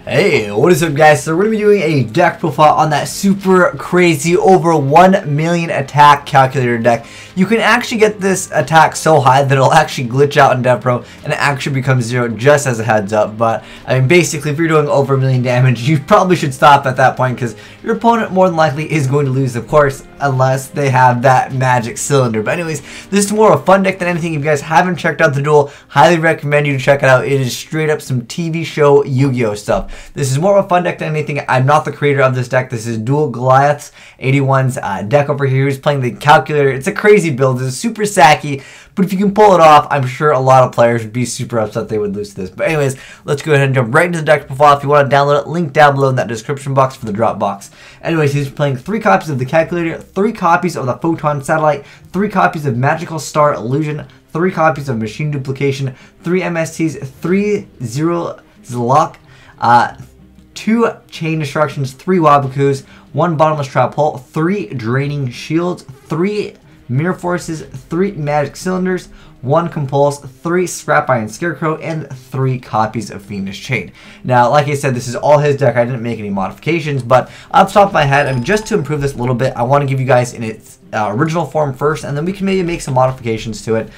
Hey, what is up guys? So we're going to be doing a deck profile on that super crazy over 1 million attack calculator deck. You can actually get this attack so high that it'll actually glitch out in DevPro and it actually becomes 0 just as a heads up. But I mean basically if you're doing over 1 million damage you probably should stop at that point because your opponent more than likely is going to lose, of course, unless they have that magic cylinder. But anyways, this is more a fun deck than anything. If you guys haven't checked out the duel, highly recommend you to check it out. It is straight up some TV show Yu-Gi-Oh stuff. This is more of a fun deck than anything. I'm not the creator of this deck. This is Duel Goliath's 81's deck over here. He's playing the calculator. It's a crazy build. It's super sacky, but if you can pull it off, I'm sure a lot of players would be super upset they would lose to this. But anyways, let's go ahead and jump right into the deck profile. If you want to download it, link down below in that description box for the drop box. Anyways, he's playing 3 copies of the calculator, 3 copies of the photon satellite, 3 copies of magical star illusion, 3 copies of machine duplication, 3 MSTs, 3 zero zlock, 2 chain destructions, 3 wabakus, 1 bottomless trap hole, 3 draining shields, 3 mirror forces, 3 magic cylinders, 1 compulse, 3 scrap iron scarecrow, and 3 copies of fiendish chain. Now, like I said, this is all his deck. I didn't make any modifications, but off the top of my head, I mean, just to improve this a little bit, I want to give you guys in its original form first, and then we can maybe make some modifications to it.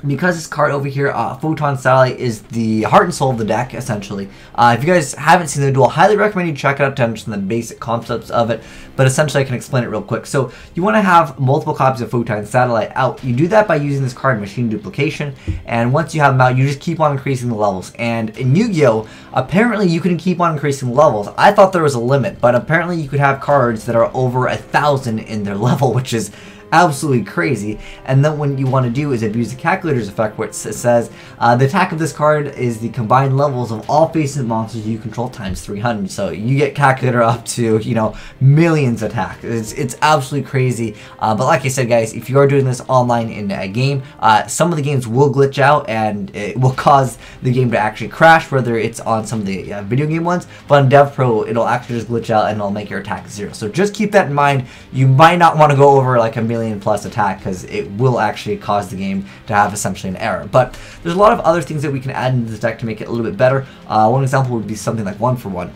Because this card over here, Photon Satellite, is the heart and soul of the deck, essentially. If you guys haven't seen the duel, highly recommend you check it out to understand the basic concepts of it. But essentially, I can explain it real quick. So, you want to have multiple copies of Photon Satellite out. You do that by using this card, Machine Duplication. And once you have them out, you just keep on increasing the levels. And in Yu-Gi-Oh, apparently you can keep on increasing the levels. I thought there was a limit, but apparently you could have cards that are over 1,000 in their level, which is absolutely crazy. And then what you want to do is abuse the calculator's effect, where it says the attack of this card is the combined levels of all faces monsters you control times 300. So you get calculator up to, you know, millions attack. It's absolutely crazy. But like I said, guys, if you are doing this online in a game, some of the games will glitch out and it will cause the game to actually crash, whether it's on some of the video game ones. But on DevPro, it'll actually just glitch out and it'll make your attack 0. So just keep that in mind. You might not want to go over like a million plus attack because it will actually cause the game to have essentially an error. But there's a lot of other things that we can add into this deck to make it a little bit better. One example would be something like 1-for-1.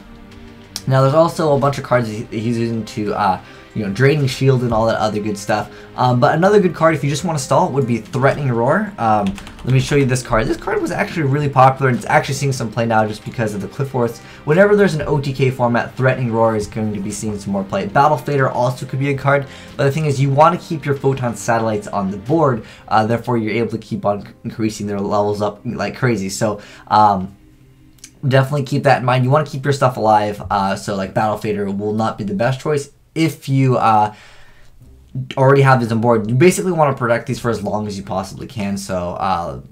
Now there's also a bunch of cards that he's using to you know, draining shield and all that other good stuff. But another good card if you just want to stall would be Threatening Roar. Let me show you this card. This card was actually really popular and it's actually seeing some play now just because of the Cliff Force. Whenever there's an OTK format, Threatening Roar is going to be seeing some more play. Battle Fader also could be a card, but the thing is you want to keep your Photon Satellites on the board, therefore you're able to keep on increasing their levels up like crazy. So definitely keep that in mind. You want to keep your stuff alive, so like Battle Fader will not be the best choice. If you already have these on board, you basically want to protect these for as long as you possibly can. So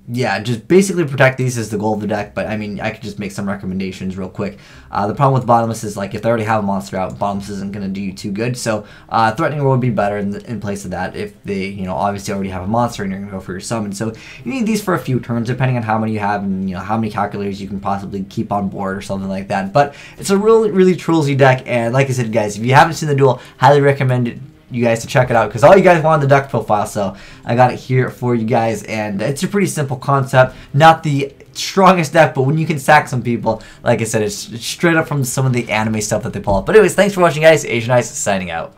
yeah, just basically protect these is the goal of the deck. But I mean, I could just make some recommendations real quick. The problem with Bottomless is like if they already have a monster out, Bottomless isn't going to do you too good. So Threatening Roar would be better in place of that if they, you know, obviously already have a monster and you're going to go for your summon. So you need these for a few turns depending on how many you have and, you know, how many calculators you can possibly keep on board or something like that. But it's a really trollsy deck, and like I said, guys, if you haven't seen the duel, highly recommend it. You guys to check it out because all you guys wanted the deck profile, so I got it here for you guys. And it's a pretty simple concept, not the strongest deck, but when you can sack some people, like I said, it's straight up from some of the anime stuff that they pull up. But anyways, thanks for watching, guys. Azneyeswhite signing out.